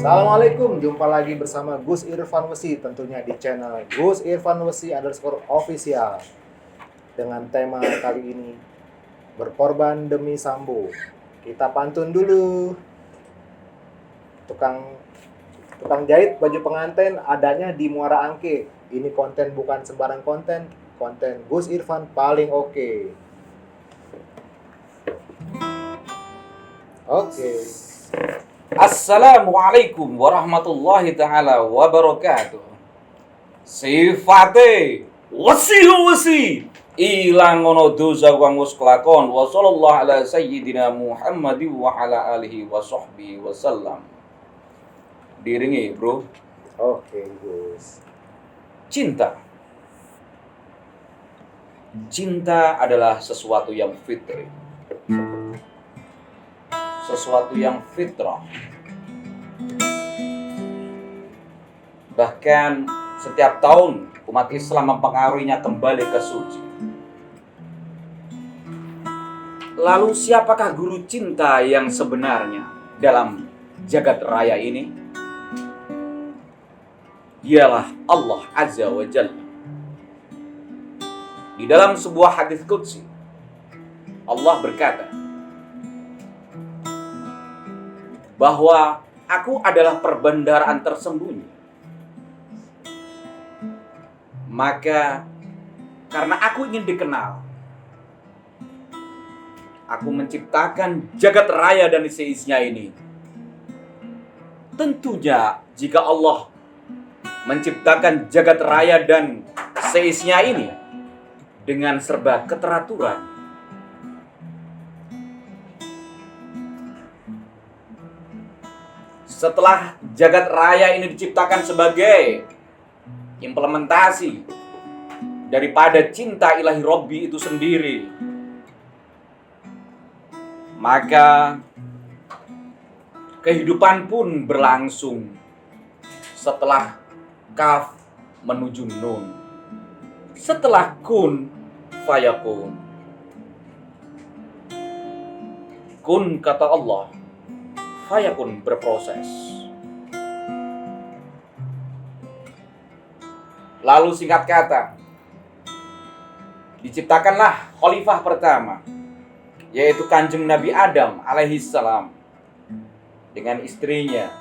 Assalamualaikum, jumpa lagi bersama Gus Irfan Wesi tentunya di channel Gus Irfan Wesi _official. Dengan tema kali ini, berkorban demi Sambo. Kita pantun dulu. Tukang jahit baju pengantin adanya di Muara Angke. Ini konten bukan sembarang konten Gus Irfan paling oke. Oke. Assalamualaikum warahmatullahi ta'ala wabarakatuh. Sifate wasi ilang ngono dosa kang wis kelakon. Wa sallallahu ala sayyidina Muhammadi wa ala alihi wa sahbihi wasallam. Diringi, bro. Oke, Gus. Cinta adalah sesuatu yang fitri, sesuatu yang fitrah. Bahkan setiap tahun umat Islam mempengaruhinya kembali ke suci. Lalu siapakah guru cinta yang sebenarnya dalam jagat raya ini? Ialah Allah Azza wa Jalla. Di dalam sebuah hadis qudsi, Allah berkata bahwa aku adalah perbendaharaan tersembunyi. Maka karena aku ingin dikenal, aku menciptakan jagat raya dan seisinya ini. Tentunya jika Allah menciptakan jagat raya dan seisinya ini dengan serba keteraturan, setelah jagat raya ini diciptakan sebagai implementasi daripada cinta ilahi Robbi itu sendiri, maka kehidupan pun berlangsung setelah kaf menuju nun, setelah kun fayakun. Kun kata Allah, fayakun berproses. Lalu singkat kata, diciptakanlah khalifah pertama, yaitu Kanjeng Nabi Adam alaihissalam dengan istrinya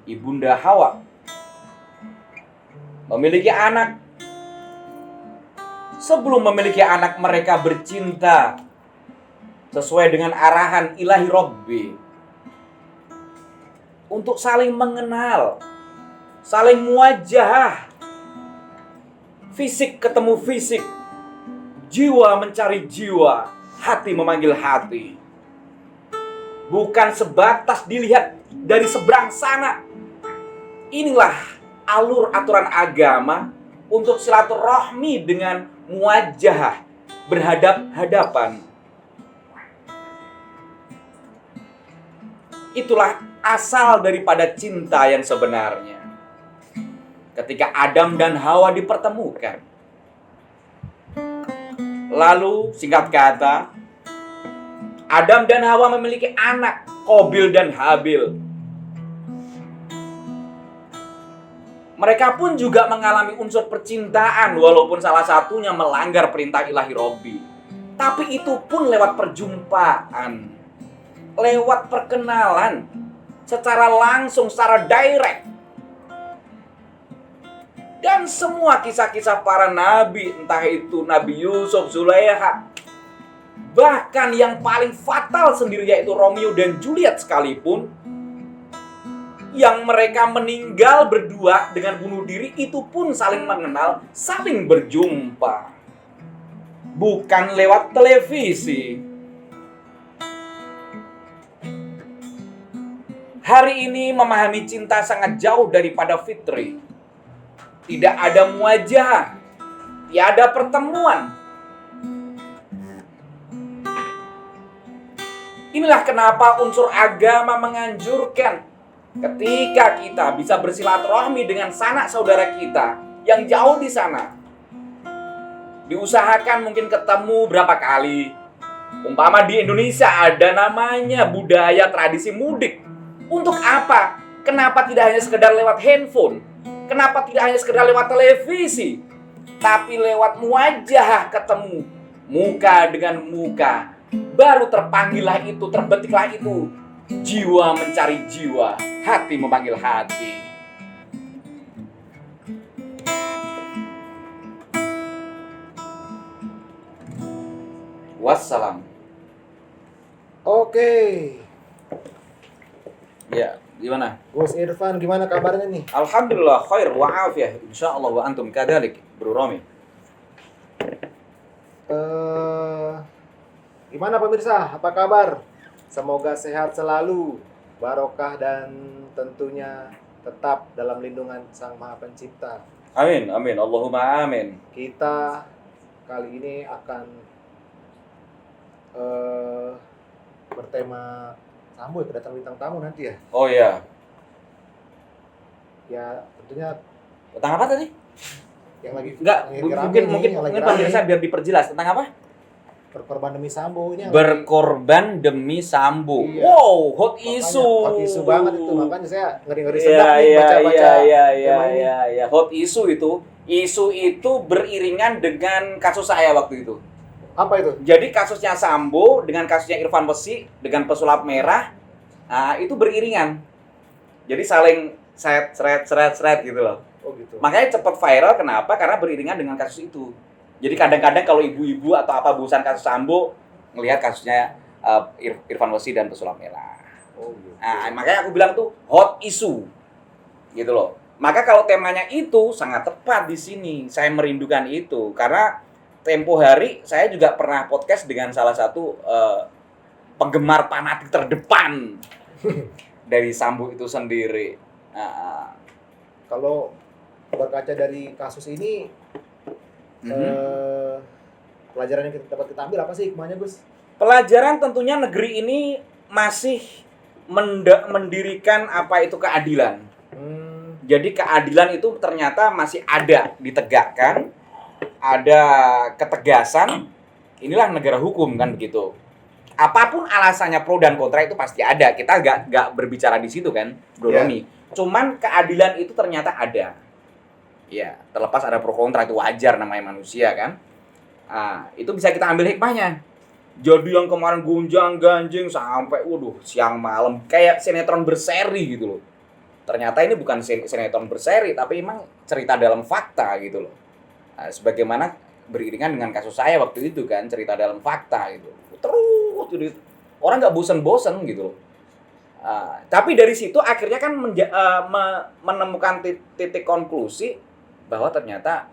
Ibunda Hawa, memiliki anak. Sebelum memiliki anak, mereka bercinta sesuai dengan arahan ilahi Robbi untuk saling mengenal, saling muwajahah. Fisik ketemu fisik, jiwa mencari jiwa, hati memanggil hati. Bukan sebatas dilihat dari seberang sana. Inilah alur aturan agama untuk silaturahmi dengan muwajahah, berhadap-hadapan. Itulah asal daripada cinta yang sebenarnya. Ketika Adam dan Hawa dipertemukan, lalu singkat kata, Adam dan Hawa memiliki anak, Qabil dan Habil. Mereka pun juga mengalami unsur percintaan, walaupun salah satunya melanggar perintah ilahi Robbi. Tapi itu pun lewat perjumpaan, lewat perkenalan, secara langsung, secara direct. Dan semua kisah-kisah para nabi, entah itu Nabi Yusuf, Zulaiha, bahkan yang paling fatal sendiri yaitu Romeo dan Juliet sekalipun, yang mereka meninggal berdua dengan bunuh diri, itu pun saling mengenal, saling berjumpa. Bukan lewat televisi. Hari ini memahami cinta sangat jauh daripada fitri. Tidak ada muwajahah, tiada pertemuan. Inilah kenapa unsur agama menganjurkan ketika kita bisa bersilaturahmi dengan sanak saudara kita yang jauh di sana, diusahakan mungkin ketemu berapa kali. Umpama di Indonesia ada namanya budaya tradisi mudik. Untuk apa? Kenapa tidak hanya sekedar lewat handphone? Kenapa tidak hanya sekedar lewat televisi? Tapi lewat wajah ketemu, muka dengan muka. Baru terpanggillah itu, terbetiklah itu. Jiwa mencari jiwa, hati memanggil hati. Wassalam. Oke. Ya, gimana? Gus Irfan, gimana kabarnya nih? Alhamdulillah khair wa afiyah. Insyaallah wa antum kadzalik, Bro Romi. Gimana pemirsa? Apa kabar? Semoga sehat selalu, barokah dan tentunya tetap dalam lindungan Sang Maha Pencipta. Amin, amin. Allahumma amin. Kita kali ini akan bertema Sambo, ya, kedatangan bintang tamu nanti ya. Oh iya. Ya tentunya Tentang apa tadi? yang lagi Enggak, yang lagi rame mungkin nih, mungkin yang lagi mungkin rame. pemirsa biar diperjelas tentang apa? Berkorban demi Sambo ini yang Berkorban demi Sambo. Iya. Wow, hot makanya isu. hot isu banget itu, makanya saya ngeri-ngeri Iya, sedap nih iya, baca-baca iya, iya, tema ini. iya. Hot isu itu. Isu itu beriringan dengan kasus saya waktu itu. Apa itu? Jadi kasusnya Sambo dengan kasusnya Irfan Wesi dengan pesulap merah, itu beriringan. Jadi saling seret gitu loh. Oh gitu. Makanya cepat viral, kenapa? Karena beriringan dengan kasus itu. Jadi kadang-kadang kalau ibu-ibu atau apa bosan kasus Sambo, ngelihat kasusnya Irfan Wesi dan pesulap merah. Oh gitu. Nah, makanya aku bilang tuh hot isu. Gitu loh. Maka kalau temanya itu sangat tepat di sini. Saya merindukan itu karena tempo hari saya juga pernah podcast dengan salah satu penggemar fanatik terdepan dari Sambo itu sendiri. Kalau berkaca dari kasus ini, pelajaran yang kita ambil apa sih hikmahnya, Gus? Pelajaran tentunya negeri ini masih mendirikan apa itu keadilan. Jadi keadilan itu ternyata masih ada ditegakkan, ada ketegasan. Inilah negara hukum kan begitu. Apapun alasannya pro dan kontra itu pasti ada. Kita nggak berbicara di situ kan, Bro Yeah. Romi. Cuman keadilan itu ternyata ada. Ya, terlepas ada pro kontra itu wajar namanya manusia kan. Itu bisa kita ambil hikmahnya. Jadi yang kemarin gonjang ganjing sampai waduh siang malam kayak sinetron berseri gitu loh. Ternyata ini bukan sinetron berseri tapi emang cerita dalam fakta gitu loh. Sebagaimana beriringan dengan kasus saya waktu itu kan, cerita dalam fakta gitu. Terus jadi orang nggak bosen-bosen gitu loh. Tapi dari situ akhirnya kan menemukan titik konklusi bahwa ternyata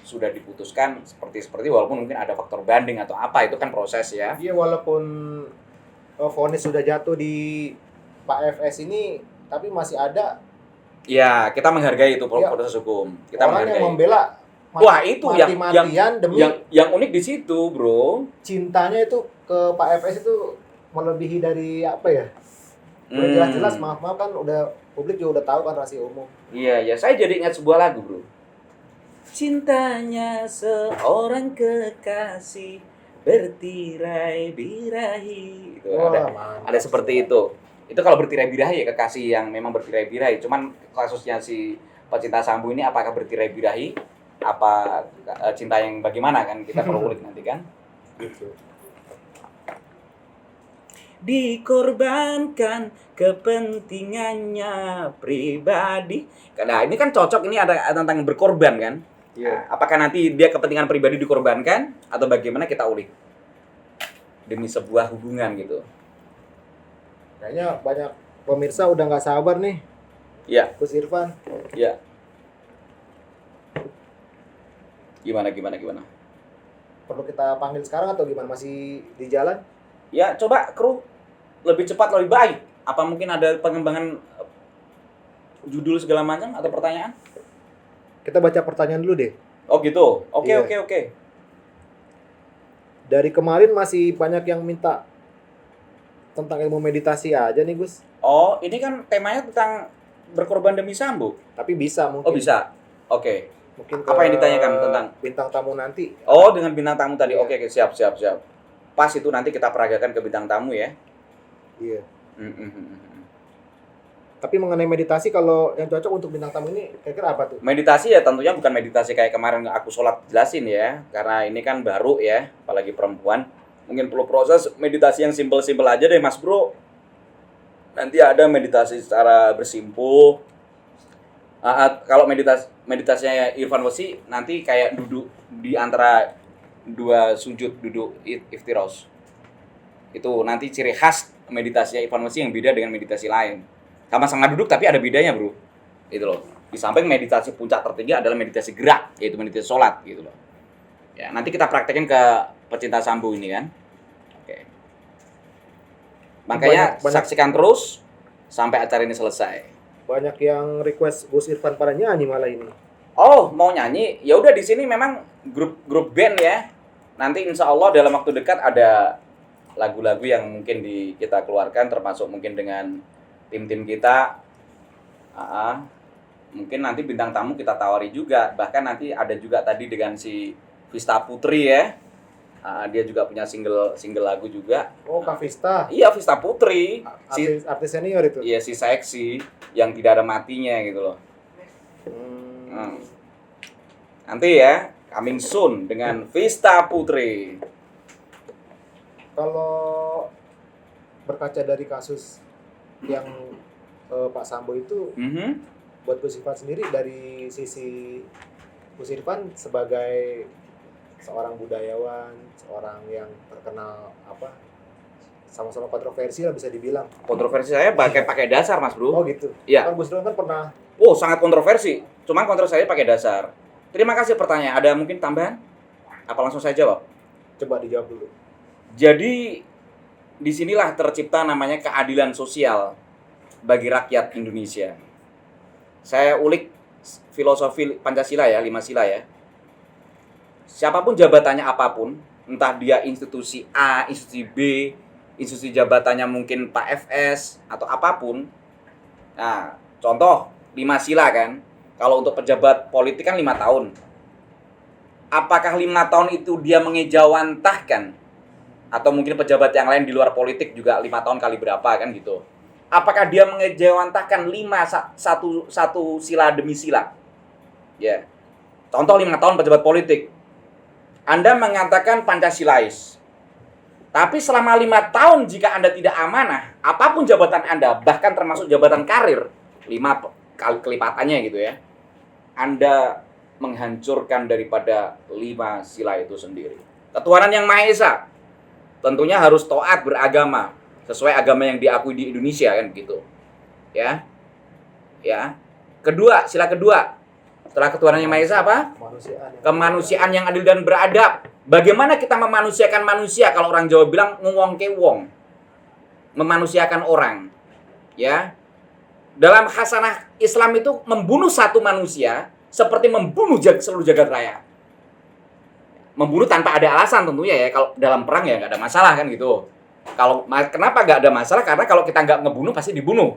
sudah diputuskan seperti walaupun mungkin ada faktor banding atau apa itu kan proses ya. Iya, walaupun vonis sudah jatuh di Pak FS ini, tapi masih ada Ya, kita menghargai itu Ya, proses hukum. Kita orang menghargai. yang membela Wah, itu mati-matian demi yang unik di situ, Bro. cintanya itu ke Pak FS itu melebihi dari apa ya? Udah jelas-jelas, maaf kan udah publik juga udah tahu kan rahasia umum. Iya, ya saya jadi ingat sebuah lagu, Bro. Cintanya seorang kekasih bertirai birahi. Itu Mantap. ada seperti itu. Itu kalau bertirai birahi ya kekasih yang memang bertirai birahi. Cuman kasusnya si pecinta Sambo ini apakah bertirai birahi? Apa cinta yang bagaimana kan kita perlu ulik nanti kan? Gitu. Dikorbankan kepentingannya pribadi. Nah, ini kan cocok, ini ada tentang berkorban kan? Iya. Nah, apakah nanti dia kepentingan pribadi dikorbankan atau bagaimana kita ulik demi sebuah hubungan gitu? Kayaknya banyak pemirsa udah nggak sabar nih, Ya, Gus Irfan. ya. Gimana? Perlu kita panggil sekarang atau gimana? Masih di jalan? Ya, coba kru lebih cepat lebih baik. Apa mungkin ada pengembangan judul segala macam atau pertanyaan? Kita baca pertanyaan dulu deh. Oh gitu. Oke, Iya. oke. Dari kemarin masih banyak yang minta tentang ilmu meditasi aja nih, Gus. Oh, ini kan temanya tentang berkorban demi Sambo. Tapi bisa mungkin. Oh, bisa. Oke. Mungkin Apa yang ditanyakan tentang? bintang tamu nanti. Oh, dengan bintang tamu tadi. Iya. Oke, siap. Pas itu nanti kita peragakan ke bintang tamu ya. Iya. Mm. Tapi mengenai meditasi, kalau yang cocok untuk bintang tamu ini kira-kira apa tuh? Meditasi ya tentunya bukan meditasi kayak kemarin aku sholat jelasin ya, karena ini kan baru ya, apalagi perempuan. Mungkin perlu proses meditasi yang simpel-simpel aja deh Mas Bro. Nanti ada meditasi secara bersimpuh. Kalau meditasinya Irfan Wesi nanti kayak duduk di antara dua sujud, duduk iftirash. Itu nanti ciri khas meditasinya Irfan Wesi yang beda dengan meditasi lain. Sama-sama duduk tapi ada bedanya, Bro. Gitu loh. Di samping meditasi puncak tertinggi adalah meditasi gerak, yaitu meditasi sholat gitu loh. Ya, nanti kita praktekin ke pecinta sambo ini kan. Oke. Makanya Banyak. saksikan terus sampai acara ini selesai. Banyak yang request Gus Irfan pada nyanyi malah ini. Oh, mau nyanyi? Ya udah, di sini memang grup band ya. Nanti insya Allah dalam waktu dekat ada lagu-lagu yang mungkin kita keluarkan, termasuk mungkin dengan tim-tim kita. Mungkin nanti bintang tamu kita tawari juga. Bahkan nanti ada juga tadi dengan si Vista Putri ya. Dia juga punya single lagu juga. Oh, Kak Vista. Iya, Vista Putri. Artis senior itu. Iya, si seksi yang tidak ada matinya gitu loh. Nanti ya, coming soon dengan Vista Putri. Kalau berkaca dari kasus yang Pak Sambo itu, buat Gus Irfan sendiri dari sisi Gus Irfan sebagai seorang budayawan, seorang yang terkenal sama-sama kontroversi lah bisa dibilang. Kontroversi saya pakai dasar, Mas Bro. Oh gitu. Iya. Kan Gus Irfan kan pernah. Oh, sangat kontroversi. Cuman kontroversi saya pakai dasar. Terima kasih pertanyaan. Ada mungkin tambahan? Apa langsung saya jawab? Coba dijawab dulu. Jadi disinilah tercipta namanya keadilan sosial bagi rakyat Indonesia. Saya ulik filosofi Pancasila ya, 5 sila ya. Siapapun jabatannya apapun, entah dia institusi A, institusi B, institusi jabatannya mungkin Pak FS atau apapun. Nah, contoh 5 sila kan. Kalau untuk pejabat politik kan 5 tahun. Apakah 5 tahun itu dia mengejawantahkan? Atau mungkin pejabat yang lain di luar politik juga 5 tahun kali berapa kan gitu. Apakah dia mengejawantahkan 1 sila demi sila? Ya. Contoh 5 tahun pejabat politik. Anda mengatakan Pancasilais. Tapi selama 5 tahun jika Anda tidak amanah, apapun jabatan Anda, bahkan termasuk jabatan karir, 5 kali kelipatannya gitu ya, Anda menghancurkan daripada 5 sila itu sendiri. Ketuhanan yang Maha Esa tentunya harus taat beragama sesuai agama yang diakui di Indonesia kan gitu. Ya. Sila kedua, setelah ketuhanan yang Maha Esa apa? Kemanusiaan yang adil dan beradab. Bagaimana kita memanusiakan manusia? Kalau orang Jawa bilang ngwongke wong. Memanusiakan orang. Ya. Dalam khasanah Islam itu membunuh satu manusia seperti membunuh seluruh jagat raya. Membunuh tanpa ada alasan tentunya ya. Kalau dalam perang ya nggak ada masalah kan gitu. Kenapa nggak ada masalah? Karena kalau kita nggak ngebunuh pasti dibunuh.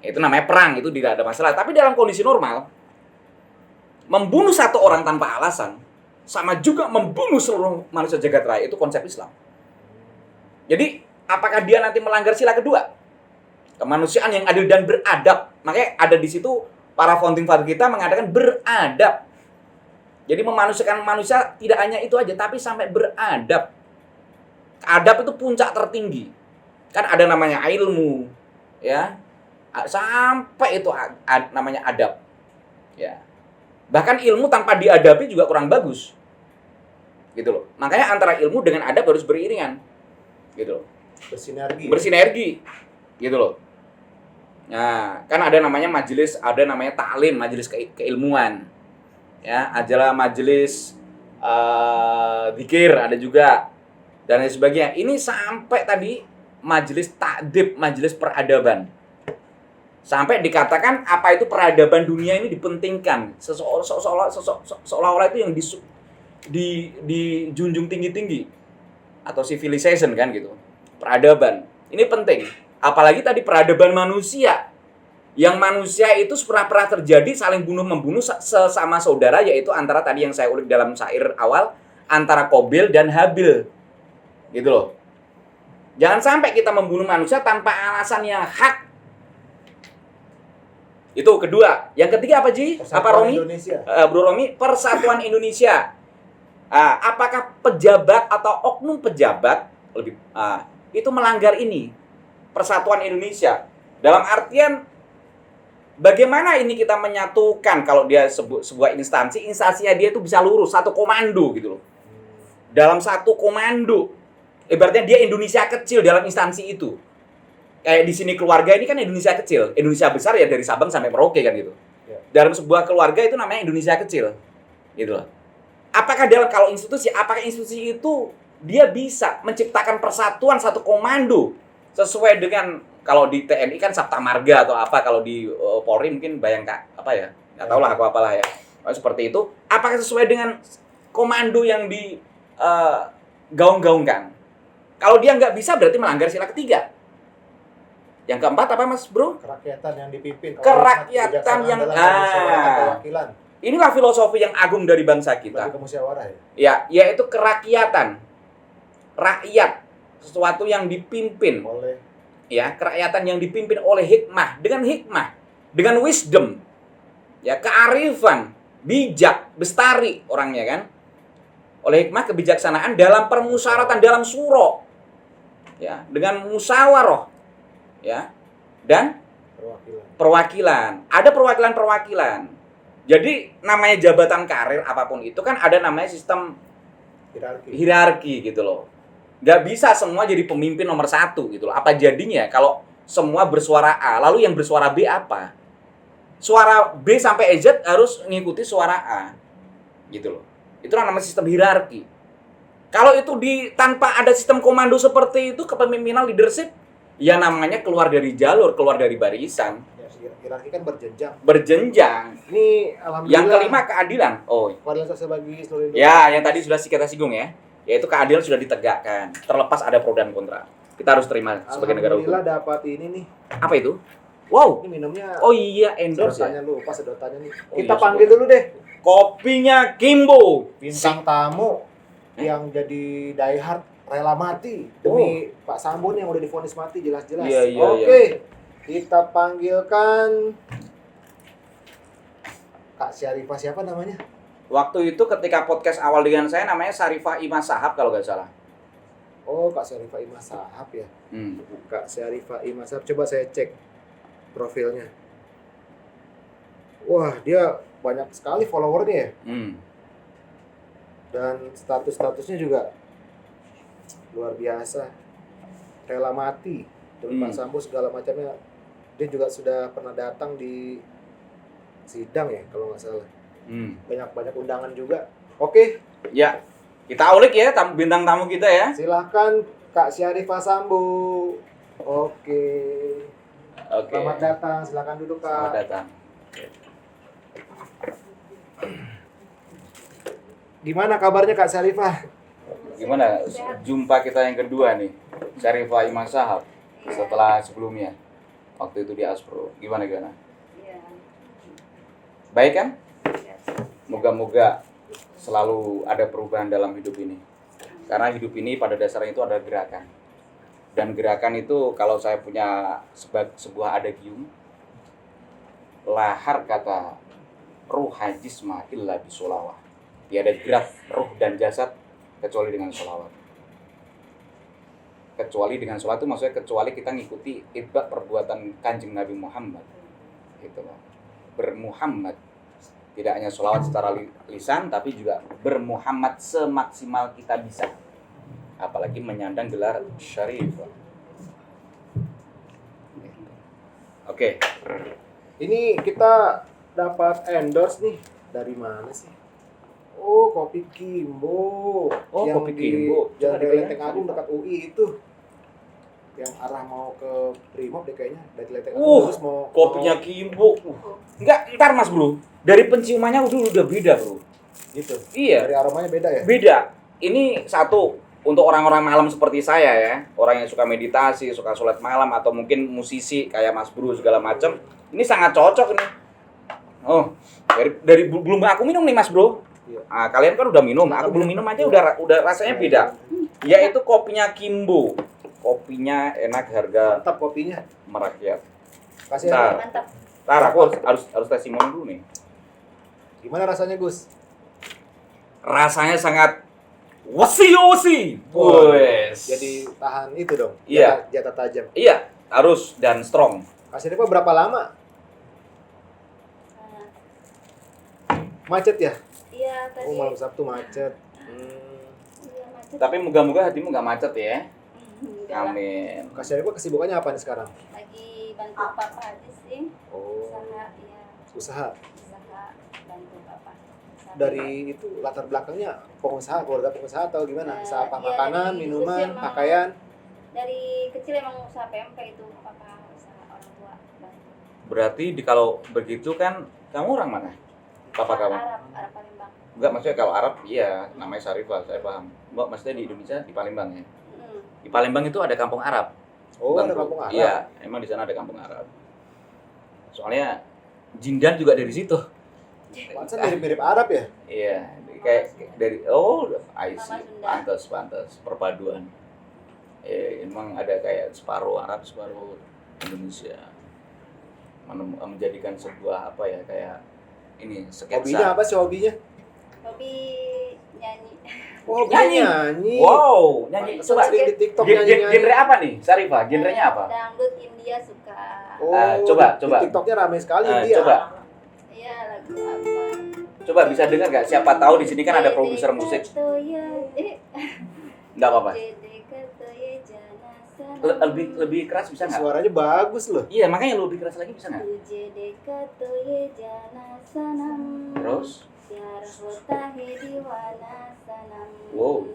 Itu namanya perang, itu tidak ada masalah. Tapi dalam kondisi normal, membunuh satu orang tanpa alasan sama juga membunuh seluruh manusia jagat raya. Itu konsep Islam. Jadi, apakah dia nanti melanggar sila kedua? Kemanusiaan yang adil dan beradab. Makanya ada di situ para founding father kita mengatakan beradab. Jadi memanusiakan manusia tidak hanya itu aja, tapi sampai beradab. Adab itu puncak tertinggi. Kan ada namanya ilmu, ya. Sampai itu namanya adab. Ya. Bahkan ilmu tanpa diadabi juga kurang bagus. Gitu loh. Makanya antara ilmu dengan adab harus beriringan. Gitu loh. Bersinergi. Gitu loh. Nah, kan ada namanya majelis, ada namanya taklim, majelis keilmuan. Ya, adalah majelis zikir ada juga dan lain sebagainya. Ini sampai tadi majelis takdib, majelis peradaban. Sampai dikatakan apa itu peradaban dunia ini dipentingkan. Seolah-olah itu yang dijunjung tinggi-tinggi atau civilization kan gitu. Peradaban. Ini penting. Apalagi tadi peradaban manusia. Yang manusia itu pernah terjadi saling bunuh-membunuh sesama saudara, yaitu antara tadi yang saya ulik dalam syair awal, antara Qabil dan Habil. Gitu loh. Jangan sampai kita membunuh manusia tanpa alasan yang hak. Itu kedua. Yang ketiga apa, Ji? Apa, Persatuan Romi? Indonesia. Bro Romi, Persatuan Indonesia. Apakah pejabat atau oknum pejabat itu melanggar ini Persatuan Indonesia? Dalam artian bagaimana ini kita menyatukan kalau dia sebuah instansinya dia itu bisa lurus, satu komando gitu loh. Dalam satu komando. Ibaratnya dia Indonesia kecil dalam instansi itu. Kayak di sini keluarga ini kan Indonesia kecil. Indonesia besar ya dari Sabang sampai Merauke kan gitu. Ya. Dalam sebuah keluarga itu namanya Indonesia kecil. Gitu loh. Apakah apakah institusi itu dia bisa menciptakan persatuan satu komando sesuai dengan kalau di TNI kan Sabta Marga atau apa, kalau di Polri mungkin Bayangkara apa ya? Enggak tahu lah aku apalah ya. Seperti itu. Apakah sesuai dengan komando yang di gaung-gaungkan? Kalau dia nggak bisa berarti melanggar sila ketiga. Yang keempat apa, Mas Bro? Kerakyatan yang dipimpin. Kerakyatan yang perwakilan. Inilah filosofi yang agung dari bangsa kita. Bagi musyawarah ya. Ya, yaitu kerakyatan. Rakyat, sesuatu yang dipimpin Oleh ya, kerakyatan yang dipimpin oleh hikmah, dengan wisdom. Ya, kearifan, bijak, bestari orangnya kan. Oleh hikmah kebijaksanaan dalam permusyawaratan, dalam syuro. Ya, dengan musyawarah. Ya. Dan perwakilan. Ada perwakilan-perwakilan. Jadi namanya jabatan karir apapun itu kan ada namanya sistem hierarki gitu loh. Nggak bisa semua jadi pemimpin nomor satu gitu loh. Apa jadinya kalau semua bersuara A, lalu yang bersuara B apa? Suara B sampai Z harus mengikuti suara A. Gitu loh. Itu namanya sistem hierarki. Kalau itu tanpa ada sistem komando seperti itu, kepemimpinan leadership, ya namanya keluar dari jalur, keluar dari barisan. Ya, hierarki kan Berjenjang. Ini alhamdulillah. Yang kelima keadilan. Keadilan sosial bagi seluruh Indonesia. Ya, yang tadi sudah kita singgung ya. Yaitu keadilan sudah ditegakkan. Terlepas ada pro dan kontra. Kita harus terima sebagai negara hukum. Alhamdulillah dapat ini nih. Apa itu? Wow. Ini minumnya. Oh iya, endorse ya. Lupa sedotannya nih. Oh Kita iya, panggil dulu deh. Kopinya Kimbo. Bintang tamu yang jadi diehard rela mati demi Pak Sambo nih yang udah divonis mati jelas-jelas. Iya, Oke. Kita panggilkan Kak Syarifah, siapa namanya? Waktu itu ketika podcast awal dengan saya namanya Syarifah Imas Sahab kalau nggak salah. Oh, Kak Syarifah Imas Sahab ya. Kak Syarifah Imas Sahab, coba saya cek profilnya. Wah, dia banyak sekali followernya ya. Dan statusnya juga luar biasa. Rela mati demi Pak Sambo segala macamnya. Dia juga sudah pernah datang di sidang ya kalau nggak salah. Banyak undangan juga. Oke. Ya, kita ulik ya bintang tamu kita ya. Silahkan Kak Syarifah Sambo. Oke. Selamat datang, silakan duduk Kak. Selamat datang. Gimana kabarnya Kak Syarifah? Gimana jumpa kita yang kedua nih, Syarifah Imas Sahab setelah sebelumnya waktu itu di Aspro. Gimana? Iya. Baik kan? Moga-moga selalu ada perubahan dalam hidup ini. Karena hidup ini pada dasarnya itu ada gerakan. Dan gerakan itu kalau saya punya sebuah adagium, lahar kata ruh hajisma illa bisolawah. Tiada gerak ruh dan jasad kecuali dengan sholawat. Kecuali dengan sholawat itu maksudnya kecuali kita ngikuti itba perbuatan Kanjeng Nabi Muhammad. Gitu loh. Bermuhammad. Tidak hanya sholawat secara lisan, tapi juga bermuhammad semaksimal kita bisa. Apalagi menyandang gelar syarif. Oke. Ini kita dapat endorse nih. Dari mana sih? Oh, Kopi Kimbo. Oh, yang Kopi di Kimbo. Jalan Coba Lenteng Agung dekat UI itu. Yang arah mau ke Brimob deh kayaknya. Dari Lenteng Agung terus mau kopinya Kimbo. Enggak, ntar Mas Bro. Dari penciumannya udah beda, Bro. gitu. Iya. Dari aromanya beda ya? Beda. Ini satu untuk orang-orang malam seperti saya ya, orang yang suka meditasi, suka sholat malam atau mungkin musisi kayak Mas Bro segala macam. Ini sangat cocok nih. Oh, dari belum aku minum nih Mas Bro. Iya. Nah, kalian kan udah minum, aku belum minum aja udah rasanya beda. Yaitu kopinya Kimbo. Kopinya enak, harga Mantap kopinya. merakyat. Kasih Bentar. Mantap. Ntar aku harus testimoni dulu nih. Gimana rasanya Gus? Rasanya sangat wesi. Oh, Wes. jadi tahan itu dong. Iya. Jatah tajam. Iya, harus dan strong. Kak Syarifah berapa lama macet ya? Iya tadi. Oh, malam Sabtu macet. Iya macet. Tapi moga-moga hatimu nggak macet ya. Enggak lah. Amin. Kak Syarifah kesibukannya apa nih sekarang? Lagi bantu papa aja sih. Oh, Usaha ya. usaha. Usaha bantu papa. Usaha Dari itu latar belakangnya pengusaha, keluarga pengusaha atau gimana? Usaha apa? Iya, Makanan, dari minuman, kecil emang- pakaian. Dari kecil emang usaha PMP itu papa usaha orang tua bantu. Berarti kalau begitu kan kamu orang mana? Papa kamu? Arab Palembang. Enggak, maksudnya kalau Arab iya namanya Syarifah, saya paham. Mbak maksudnya di Indonesia di Palembang ya. Di Palembang itu ada kampung Arab. Oh, Bang ada Bro. kampung Arab. Iya, emang di sana ada kampung Arab. Soalnya Jindan juga dari situ. Pantesan mirip-mirip Arab ya? Iya, kayak dari I see. Mama Sunda. Pantas perpaduan. Emang ada kayak separuh Arab, separuh Indonesia. Menjadikan sebuah apa ya kayak ini sketsa. Hobinya apa sih hobinya? Hobi nyanyi. Oh, hobinya nyanyi. Wow, nyanyi. Pantesan Coba sering di TikTok genre nyanyi-nyanyi. apa nih? Syarifah, genrenya apa? Dangdut India suka. Oh, Coba. Di TikToknya ramai sekali dia. Coba, Iya lagu apa? coba bisa dengar gak? Siapa tahu di sini kan ada produser musik. Enggak apa-apa. Lebih keras bisa nggak? Suaranya bagus loh. Iya, makanya lebih keras lagi bisa nggak? Terus? Wow.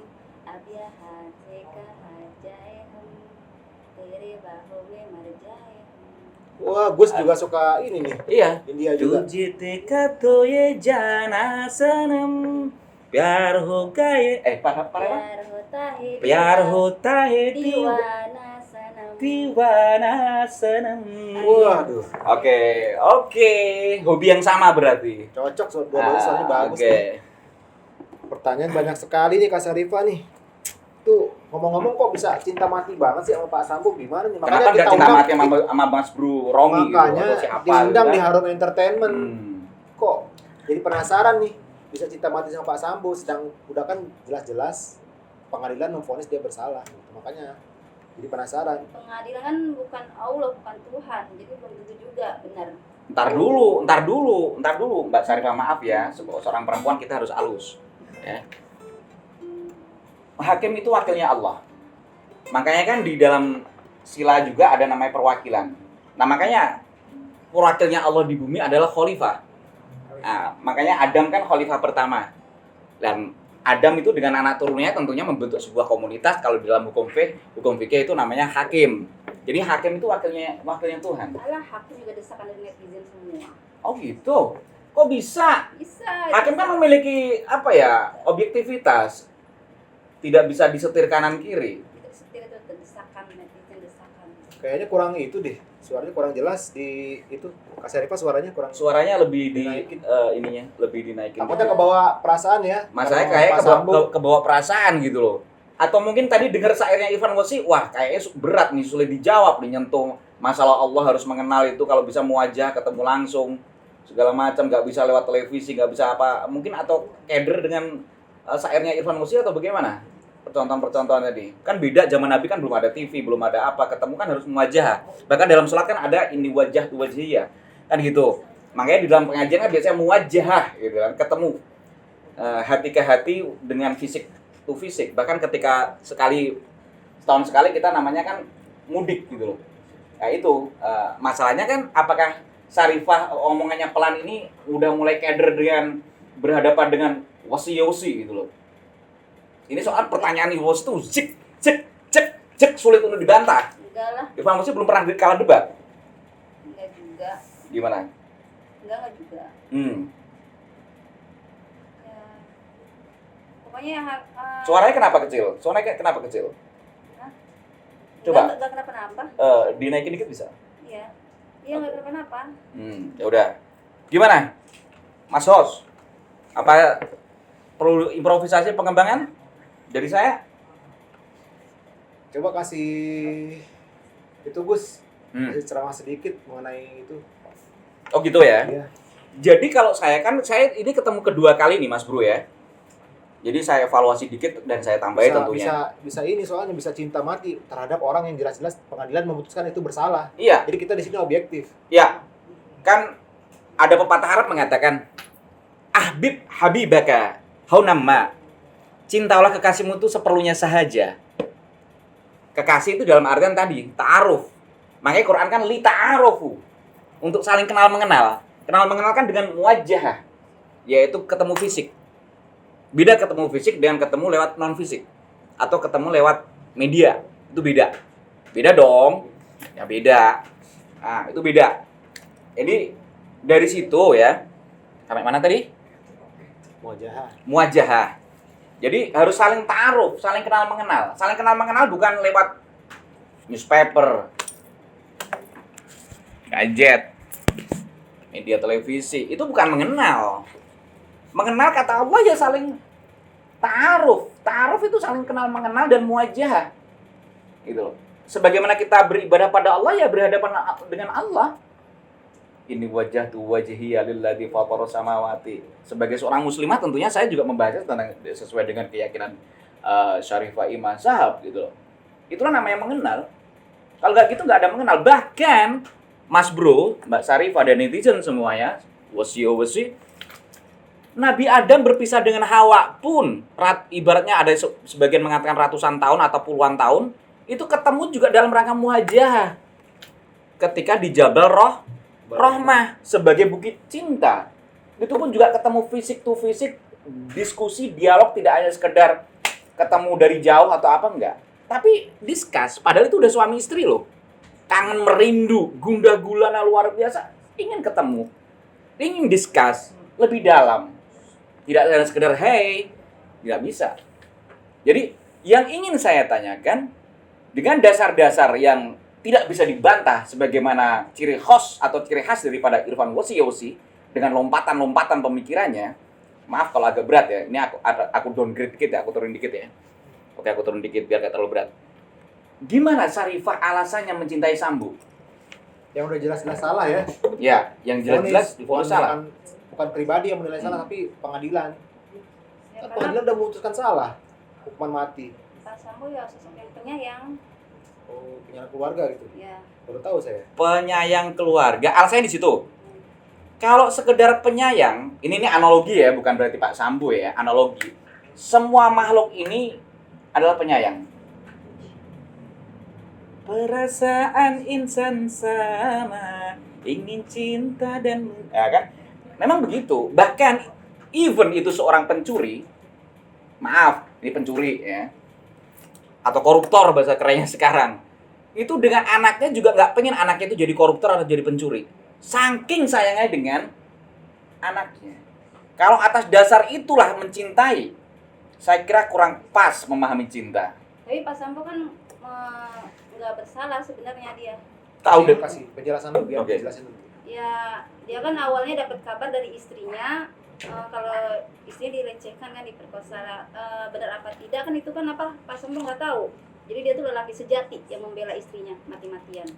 Wah, Gus juga suka ini nih. Iya. India juga. Tujhe to ye jana sanam pyar ho gaye para pyar hota hai diwana sanam. Waduh, Oke, hobi yang sama berarti. cocok dua-duanya soalnya bagus. Oke. nih. Pertanyaan banyak sekali nih Kak Syarifah nih. Tuh, ngomong-ngomong kok bisa cinta mati banget sih sama Pak Sambo gimana nih? Kenapa nggak cinta mati sama Mas Bro Romi makanya gitu, atau siapa diundang gitu di kan? Harum Entertainment. Hmm. Kok jadi penasaran nih bisa cinta mati sama Pak Sambo sedang udah kan jelas-jelas pengadilan memvonis dia bersalah gitu. Makanya jadi penasaran. Pengadilan kan bukan Allah, bukan Tuhan, jadi belum tentu juga benar. Ntar dulu Mbak Syarifah, maaf ya, seorang perempuan kita harus halus ya. Hakim itu wakilnya Allah. Makanya kan di dalam sila juga ada namanya perwakilan. Nah makanya perwakilnya Allah di bumi adalah khalifah. Nah, makanya Adam kan khalifah pertama. Dan Adam itu dengan anak turunnya tentunya membentuk sebuah komunitas. Kalau di dalam hukum fikih itu namanya hakim. Jadi hakim itu wakilnya Tuhan. Alah, hakim juga desakan dari netizen semua. Oh gitu. Kok bisa? Bisa. Hakim kan memiliki apa ya? Objektivitas. Tidak bisa disetir kanan kiri. Itu setir itu desakan netizen desakan. Kayaknya kurang itu deh. Suaranya kurang jelas di itu. Kak Syarifah suaranya kurang. Suaranya lebih Dinaikin. ininya lebih dinaikin. Takutnya kebawa perasaan ya. Masalahnya Karena kayak Pak Sambo. kebawa perasaan gitu loh. Atau mungkin tadi dengar syairnya Irfan Wesi, wah kayaknya berat nih, sulit dijawab nih, nyentuh masalah Allah harus mengenal itu, kalau bisa muwajah ketemu langsung segala macam, nggak bisa lewat televisi, nggak bisa apa mungkin, atau keder dengan syairnya Irfan Wesi atau bagaimana? Percontohan tadi kan beda, zaman Nabi kan belum ada TV, belum ada apa, ketemu kan harus muwajah. Bahkan dalam sholat kan ada ini wajah tu wajhiyah kan gitu. Makanya di dalam pengajian kan biasanya muwajah gitu kan, ketemu hati ke hati dengan fisik to fisik. Bahkan ketika setahun sekali kita namanya kan mudik gitu loh. Nah itu masalahnya kan apakah Syarifah omongannya pelan ini udah mulai keder dengan berhadapan dengan wasi gitu loh. Ini soal pertanyaan Iwos tuh cek sulit untuk dibantah. Enggak lah, Irfan Wesi belum pernah kalah debat. enggak juga. Gimana? Enggak juga. Ya. Pokoknya Suaranya kenapa kecil? Kenapa kecil? Hah? Coba. Enggak kenapa-napa. Dinaikin dikit bisa? Iya. Iya enggak kenapa-napa. Ya udah. Gimana? Mas Hos. Apa perlu improvisasi pengembangan dari saya? Coba kasih itu Gus. Hmm. Kasih ceramah sedikit mengenai itu. Oh gitu ya. Iya. Jadi kalau saya ini ketemu kedua kali nih Mas Bro ya. Jadi saya evaluasi dikit dan saya tambahin tentunya. Bisa ini soalnya bisa cinta mati terhadap orang yang jelas-jelas pengadilan memutuskan itu bersalah. Iya, Jadi kita di sini objektif. ya. Kan ada pepatah Arab mengatakan, Ahbib habibaka haunamma. Cintalah kekasihmu itu seperlunya sahaja. Kekasih itu dalam artian tadi, ta'aruf. Makanya Quran kan li ta'arufu. Untuk saling kenal mengenal. Kenal mengenal kan dengan wajah, yaitu ketemu fisik. Beda ketemu fisik dengan ketemu lewat non fisik atau ketemu lewat media. Itu beda. Beda dong. Ya beda. Nah, itu beda. Jadi dari situ ya. Sampai mana tadi? Wajah. Muwajahah. Jadi harus saling ta'aruf, saling kenal mengenal. Saling kenal mengenal bukan lewat newspaper, gadget, media televisi. Itu bukan mengenal. Mengenal kata Allah ya saling ta'aruf. Ta'aruf itu saling kenal mengenal dan muwajahah. Gitu loh. Sebagaimana kita beribadah pada Allah ya berhadapan dengan Allah. Ini wajah tu wajhiya lilladzi fatara samawati. Sebagai seorang muslimah tentunya saya juga membaca tentang sesuai dengan keyakinan Syarifah Imam Sahab gitu loh. Itulah namanya mengenal. Kalau nggak gitu nggak ada mengenal. Bahkan Mas Bro, Mbak Syarifah dan netizen semuanya, wasi. Nabi Adam berpisah dengan Hawa pun, ibaratnya ada sebagian mengatakan ratusan tahun atau puluhan tahun, itu ketemu juga dalam rangka muhajah. Ketika di Jabal Rohmah sebagai bukit cinta. Itu pun juga ketemu fisik to fisik, diskusi, dialog, tidak hanya sekedar ketemu dari jauh atau apa enggak. Tapi discuss, padahal itu udah suami istri loh. Kangen merindu, gundah gulana luar biasa, ingin ketemu, ingin discuss lebih dalam. Tidak hanya sekedar hey, tidak bisa. Jadi yang ingin saya tanyakan dengan dasar-dasar yang tidak bisa dibantah sebagaimana ciri khas atau ciri khas daripada Irfan Yosi dengan lompatan-lompatan pemikirannya. Maaf kalau agak berat ya. Ini aku downgrade dikit ya, aku turun dikit ya. Oke, aku turun dikit biar gak terlalu berat. Gimana Syarifah alasannya mencintai Sambo? Yang udah jelas-jelas salah ya. Ya, yang jelas-jelas difonis salah. Bukan pribadi yang menilai salah, tapi pengadilan. Ya, Kan pengadilan udah memutuskan salah, hukuman mati. Pak Sambo ya sosok yang penyayang. Oh, punya keluarga gitu. Ya. Baru tahu saya. Penyayang keluarga. Alasannya di situ. Kalau sekedar penyayang, ini analogi ya, bukan berarti Pak Sambo ya, analogi. Semua makhluk ini adalah penyayang. Perasaan insan sama, ingin cinta dan ya kan? Memang begitu. Bahkan even itu seorang pencuri, maaf, ini pencuri ya, atau koruptor bahasa kerennya sekarang, itu dengan anaknya juga nggak pengen anaknya itu jadi koruptor atau jadi pencuri. Saking sayangnya dengan anaknya. Kalau atas dasar itulah mencintai, saya kira kurang pas memahami cinta. Tapi Pak Sambo kan nggak bersalah sebenarnya dia. Tahu deh. Kasih penjelasan dulu biar Oke. jelasin dulu. Ya, dia kan awalnya dapat kabar dari istrinya kalau istrinya dilecehkan kan, diperkosa. Benar apa tidak kan itu kan apa Pak Sambo nggak tahu. Jadi dia tuh lelaki sejati yang membela istrinya mati-matian.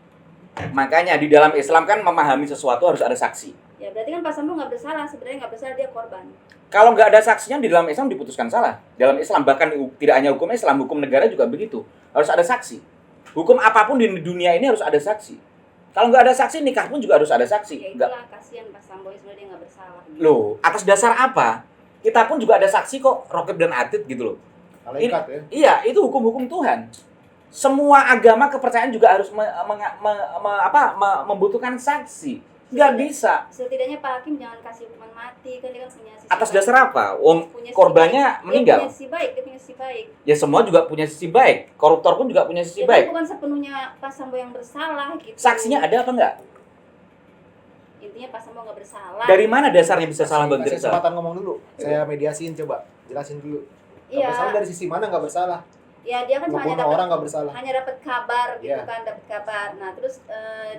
Makanya di dalam Islam kan memahami sesuatu harus ada saksi. Ya berarti kan Pak Sambo nggak bersalah, sebenarnya nggak bersalah, dia korban. Kalau nggak ada saksinya di dalam Islam diputuskan salah. Dalam Islam bahkan tidak hanya hukum Islam, hukum negara juga begitu. Harus ada saksi. Hukum apapun di dunia ini harus ada saksi. Kalau nggak ada saksi, nikah pun juga harus ada saksi. Ya Nggak. itulah kasihan Pak Sambo, sebenarnya dia nggak bersalah. Loh, atas dasar apa? Kita pun juga ada saksi kok, Rokib dan Atid gitu loh. Malaikat ya. Iya, itu hukum-hukum Tuhan. Semua agama kepercayaan juga harus membutuhkan saksi. Nggak bisa. Setidaknya Pak Hakim jangan kasih hukuman mati, kan dia kan punya sisi Atas baik. dasar apa? Punya sisi Korbannya baik. meninggal. Dia punya sisi baik, dia punya sisi baik. Ya semua juga punya sisi baik. Koruptor pun juga punya sisi Ya, baik. bukan sepenuhnya Pak Sambo yang bersalah gitu. Saksinya ada apa enggak? Intinya Pak Sambo nggak bersalah. Dari mana dasarnya bisa salah bang Kasih Tirza? kesempatan ngomong dulu. Saya mediasiin coba. Jelasin dulu. Nggak Iya. bersalah dari sisi mana nggak bersalah? Ya dia kan Ngebunuh orang nggak bersalah. hanya dapat kabar gitu Iya. kan, dapat kabar. Nah terus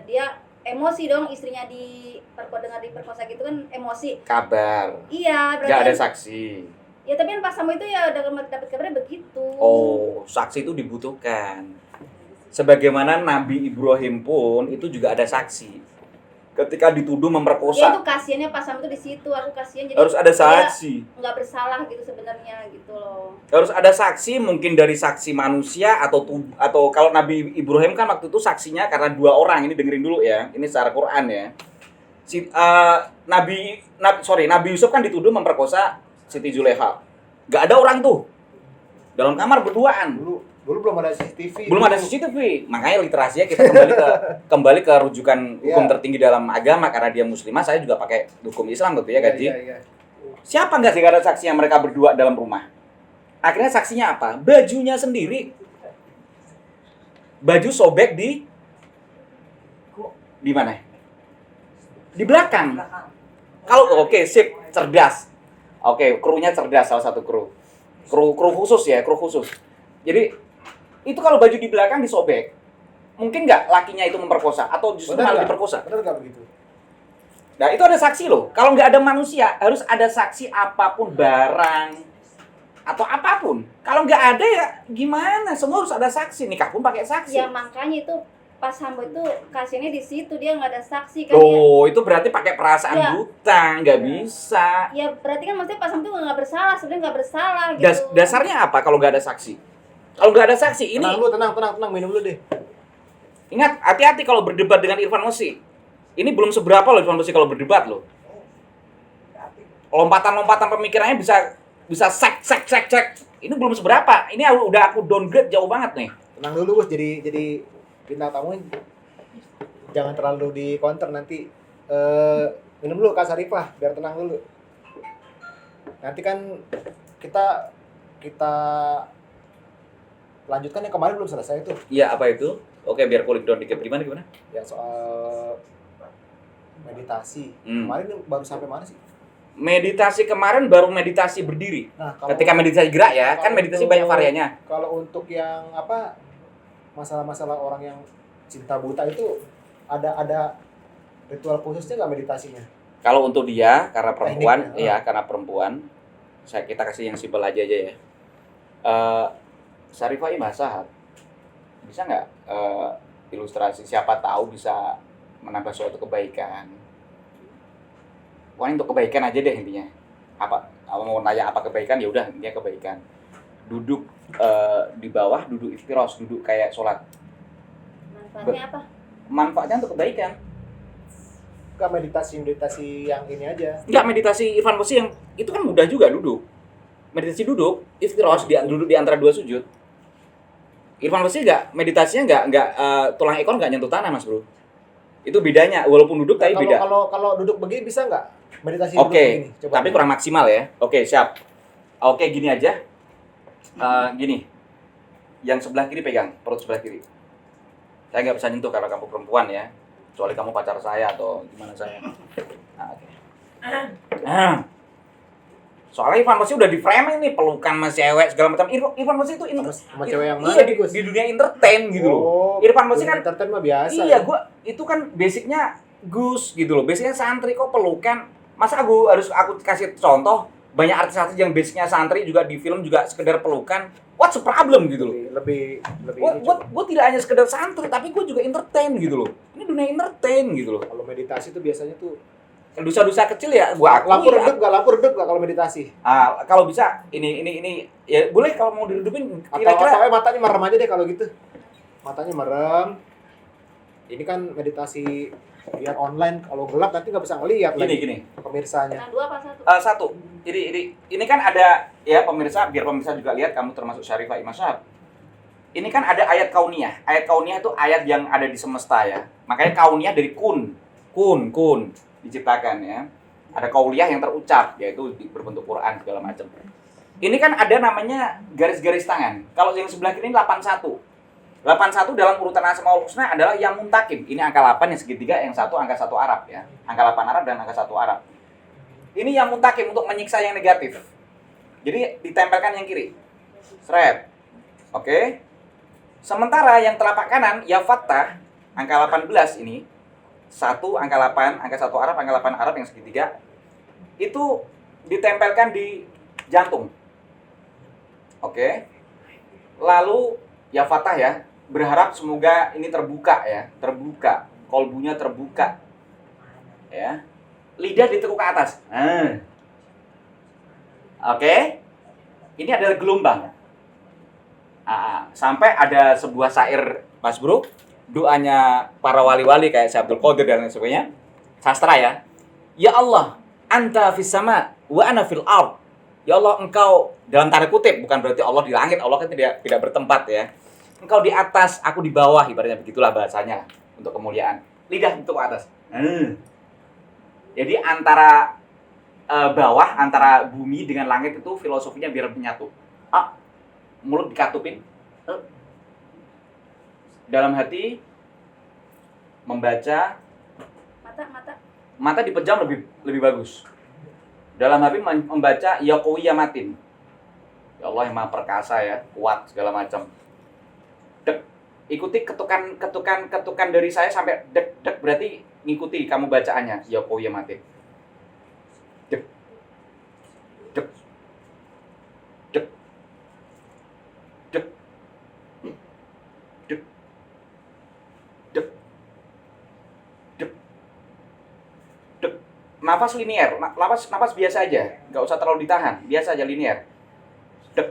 dia emosi dong, istrinya diperkosa gitu kan, emosi. Kabar. Iya berarti. Enggak ada saksi. Ya tapi kan Pak Sambo itu ya udah dapat kabarnya begitu. Oh, saksi itu dibutuhkan. Sebagaimana Nabi Ibrahim pun itu juga ada saksi. ketika dituduh Ya itu memperkosa. kasihannya Pak Sam itu di situ, aku kasihan jadi Harus ada dia saksi. nggak bersalah gitu sebenarnya gitu loh. Harus ada saksi, mungkin dari saksi manusia atau kalau Nabi Ibrahim kan waktu itu saksinya karena 2 orang. Ini dengerin dulu ya. Ini secara Quran ya. Nabi Yusuf kan dituduh memperkosa Siti Zulaikha. Gak ada orang tuh dalam kamar berduaan. Dulu belum ada CCTV. Belum ada CCTV. Makanya literasinya kita kembali ke rujukan hukum tertinggi dalam agama, karena dia muslimah. Saya juga pakai hukum Islam gitu ya, Gaji. Iya. Siapa nggak sih ada saksi yang mereka berdua dalam rumah? Akhirnya saksinya apa? Bajunya sendiri. Baju sobek di mana? Di belakang. Kalau oke, sip, cerdas. Oke, krunya cerdas, salah satu kru khusus ya, kru khusus. Jadi itu kalau baju di belakang disobek, mungkin nggak lakinya itu memperkosa atau justru malah diperkosa? Benar nggak begitu? Nah itu ada saksi loh. Kalau nggak ada manusia, harus ada saksi apapun, barang atau apapun. Kalau nggak ada ya gimana? Semua harus ada saksi. Nikah pun pakai saksi. Ya makanya itu Pak Sambo itu kasihannya di situ, dia nggak ada saksi kan. Oh, itu berarti pakai perasaan Ya. buta, nggak bisa. Ya berarti kan maksudnya Pak Sambo itu nggak bersalah, sebenarnya nggak bersalah gitu. Dasarnya apa kalau nggak ada saksi? Kalau nggak ada saksi, ini Tenang, minum dulu deh. ingat, hati-hati kalau berdebat dengan Irfan Wesi. Ini belum seberapa loh Irfan Wesi kalau berdebat loh. Lompatan-lompatan pemikirannya bisa cek. Ini belum seberapa. Ini udah aku downgrade jauh banget nih. Tenang dulu Gus, jadi bintang tamu jangan terlalu di counter nanti. Minum dulu Kak Sarifah biar tenang dulu. Nanti kan kita lanjutkan yang kemarin belum selesai tuh, Iya, apa itu? Oke, biar kulik down dikit. Gimana? yang soal meditasi. Hmm. Kemarin baru sampai mana sih? Meditasi kemarin baru meditasi berdiri. Nah, Ketika meditasi gerak ya, kan meditasi banyak variannya. Kalau untuk yang masalah-masalah orang yang cinta buta itu ada ritual khususnya nggak meditasinya? Kalau untuk dia karena perempuan, Tekniknya, karena perempuan, kita kasih yang simpel aja ya. Sarifah Imazahab, bisa nggak ilustrasi? Siapa tahu bisa menambah suatu kebaikan. Pokoknya untuk kebaikan aja deh intinya. Apa mau nanya apa kebaikan, ya udah intinya kebaikan. Duduk di bawah, duduk iftiros, duduk kayak sholat. Manfaatnya apa? Manfaatnya untuk kebaikan. Nggak meditasi yang ini aja. Enggak, meditasi Irfan Wesi yang itu kan mudah juga duduk. Meditasi duduk, iftiros, duduk di antara 2 sujud. Irfan Wesi meditasinya nggak tulang ekor nggak nyentuh tanah, Mas Bro. Itu bedanya, walaupun duduk tapi beda. Kalau duduk begini bisa nggak meditasi Oke, duduk begini? Coba. tapi kurang maksimal ya. Oke, siap. Oke, gini aja. Gini. Yang sebelah kiri pegang, perut sebelah kiri. Saya nggak bisa nyentuh kalau kamu perempuan ya. Kecuali kamu pacar saya atau gimana saya. Nah, oke. Soalnya Irfan Wesi udah di framing nih, pelukan sama cewek segala macam. Irfan Wesi itu Sama cewek yang mana? iya, nih, Gus? di dunia entertain gitu loh. Oh, Irfan Wesi kan entertain mah biasa. iya, gua itu kan basicnya Gus gitu loh. Basicnya santri kok pelukan. Masa aku kasih contoh banyak artis-artis yang basicnya santri juga di film juga sekedar pelukan. What's the problem gitu loh. Lebih Gue tidak hanya sekedar santri, tapi gue juga entertain gitu loh. Ini dunia entertain gitu loh. kalau meditasi tuh biasanya tuh Dosa-dosa kecil ya gue akui. lampu redup nggak kalau meditasi? Kalau bisa ini ya boleh kalau mau diredupin kira-kira. Atau matanya merem aja deh kalau gitu. Matanya merem. Ini kan meditasi biar online, kalau gelap nanti nggak bisa ngelihat lagi Gini. pemirsanya. Yang 2 apa 1? Satu. Ini kan ada ya pemirsa, biar pemirsa juga lihat kamu termasuk Sarifah Imazahab. Ini kan ada ayat kauniyah. Ayat kauniyah itu ayat yang ada di semesta ya. Makanya kauniyah dari kun diciptakan ya. Ada kauliyah yang terucap, yaitu berbentuk Quran segala macam. Ini kan ada namanya garis-garis tangan. Kalau yang sebelah kiri ini 81. 81 dalam urutan Asmaul Husna adalah yang muntakim. Ini angka 8 yang segitiga, yang satu angka 1 Arab ya. Angka 8 Arab dan angka 1 Arab. Ini yang muntakim untuk menyiksa yang negatif. Jadi ditempelkan yang kiri. Seret. Oke. Sementara yang telapak kanan ya Fattah angka 18 ini 1 angka 8, angka 1 Arab, angka 8 Arab yang segitiga itu ditempelkan di jantung. Oke. Lalu ya Fattah ya, berharap semoga ini terbuka ya, terbuka, kolbunya terbuka. Ya. Lidah ditekuk ke atas. Oke. Ini adalah gelombang. Sampai ada sebuah syair, Mas Bro, doanya para wali-wali kayak Syekh Abdul Qadir dan lain sebagainya. Sastra ya. Ya Allah, anta fis sama wa ana fil ard. Ya Allah, engkau dalam tanda kutip, bukan berarti Allah di langit, Allah kan tidak bertempat ya. Engkau di atas, aku di bawah, ibaratnya begitulah bahasanya untuk kemuliaan. Lidah itu ke atas. Jadi antara bawah, antara bumi dengan langit itu filosofinya biar menyatu. Mulut dikatupin. Dalam hati membaca. Mata dipejam lebih bagus. Dalam hati membaca ya qawi ya matin. Ya Allah yang Maha perkasa ya, kuat segala macam. Dek, ikuti ketukan dari saya sampai dek berarti ngikuti kamu bacaannya ya qawi ya matin. Dek. Dek. Dek. Dek. Dek. Dek. Dek. Dek. Nafas linier, nafas biasa aja, nggak usah terlalu ditahan, biasa aja linier. Dek.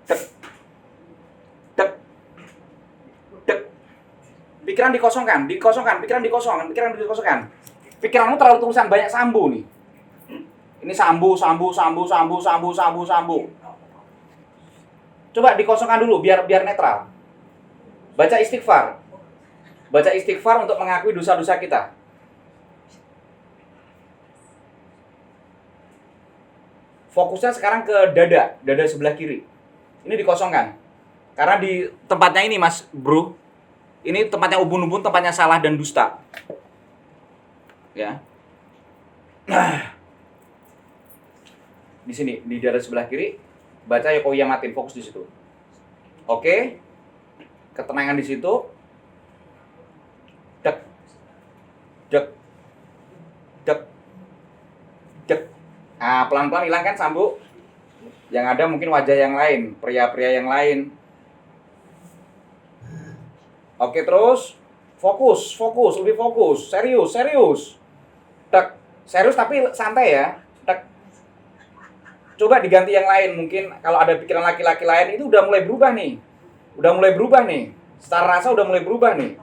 Dek. Dek. Dek. Pikiran dikosongkan, pikiran dikosongkan. Pikiranmu terlalu tulisan banyak sambu nih. Ini sambu. Coba dikosongkan dulu biar netral. Baca istighfar. Untuk mengakui dosa-dosa kita. Fokusnya sekarang ke dada sebelah kiri. Ini dikosongkan. Karena di tempatnya ini Mas Bro, ini tempatnya ubun-ubun, tempatnya salah dan dusta. Ya. Di sini, di dada sebelah kiri, baca ya qawi ya matin, fokus di situ. Oke. Ketenangan di situ. Dek. Dek. Dek. Dek. Pelan-pelan hilangkan sambu. Yang ada mungkin wajah yang lain, pria-pria yang lain. Oke, terus fokus, lebih fokus, serius. Dek. Serius tapi santai ya. Dek. Coba diganti yang lain, mungkin kalau ada pikiran laki-laki lain itu udah mulai berubah nih. Secara rasa udah mulai berubah nih.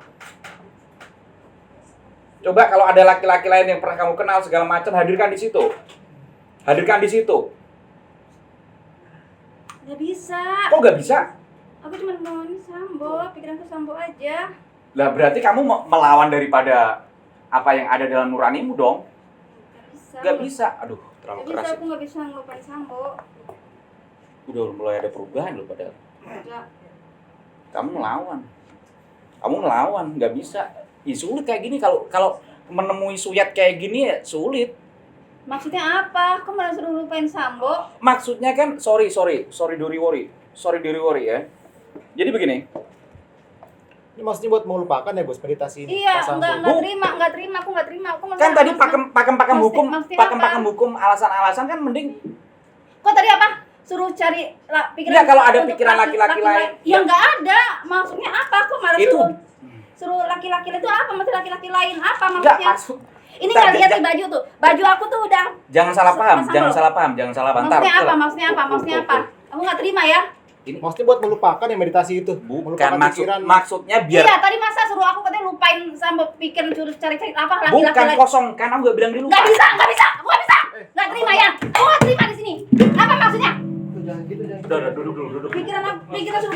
Coba kalau ada laki-laki lain yang pernah kamu kenal segala macam, hadirkan di situ. Gak bisa. Kok gak bisa? Aku cuma mau ini sambo, pikiranku sambo aja. Lah berarti kamu melawan daripada apa yang ada dalam nuranimu dong? Gak bisa. Aduh, terlalu keras. Aku gak bisa ngelupain sambo. Udah mulai ada perubahan loh padahal. Enggak. Kamu melawan, nggak bisa. Sulit kayak gini kalau menemui suyat kayak gini ya sulit. Maksudnya apa? Kok malah suruh lupain sambo? Maksudnya kan sorry don't worry ya. Jadi begini. Ini maksudnya buat melupakan ya bos meditasi ini. Iya, enggak terima, aku Kan tadi pakem maksudnya hukum alasan-alasan kan mending. Kok tadi apa? Suruh cari pikiran. Iya, kalau ada pikiran laki-laki lain. Ya enggak ada. Maksudnya apa? Kok malah Itu suruh laki-laki itu apa? Maksud laki-laki lain apa enggak maksudnya? maksud. Ini enggak lihat di baju tuh. Baju aku tuh udah. Jangan salah paham. Maksudnya apa? Aku enggak terima ya. Ini Maksudnya buat melupakan ya meditasi itu. bukan Melupakan pikiran. maksudnya biar. Iya, tadi masa suruh aku katanya lupain sampai pikiran suruh cari-cari apa laki-laki Bukan lain. kosong, kan aku gak bilang dilupa. Enggak bisa. Aku enggak bisa. Enggak terima ya. Aku enggak terima di sini. Apa maksudnya? Jangan gitu. Udah, duduk. Pikiran suruh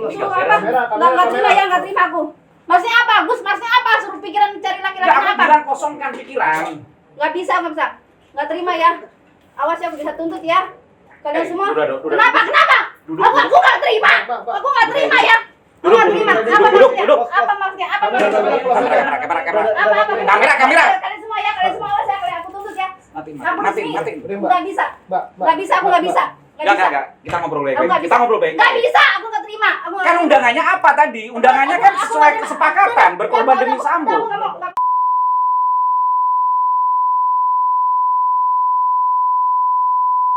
Kamera, apa? Enggak terima ya, enggak terima aku. Maksudnya apa, Gus? Maksudnya apa? Suruh pikiran cari laki-laki Enggak, aku apa? bilang kosongkan pikiran. Enggak bisa. Enggak terima ya. Awas ya, aku bisa tuntut ya. Kalian semua. Udah. Kenapa? Duduk. Aku enggak terima. Aku enggak terima ya. Aku enggak terima. Duduk. Apa maksudnya? Kamera. Kalian semua awas ya, kalian aku tuntut ya. Matiin. Enggak bisa. Aku enggak bisa. Enggak. Kita ngobrol baik. Enggak bisa, aku enggak terima. Kan undangannya apa tadi? Undangannya kan sesuai kesepakatan berkorban demi sambo. Enggak mau.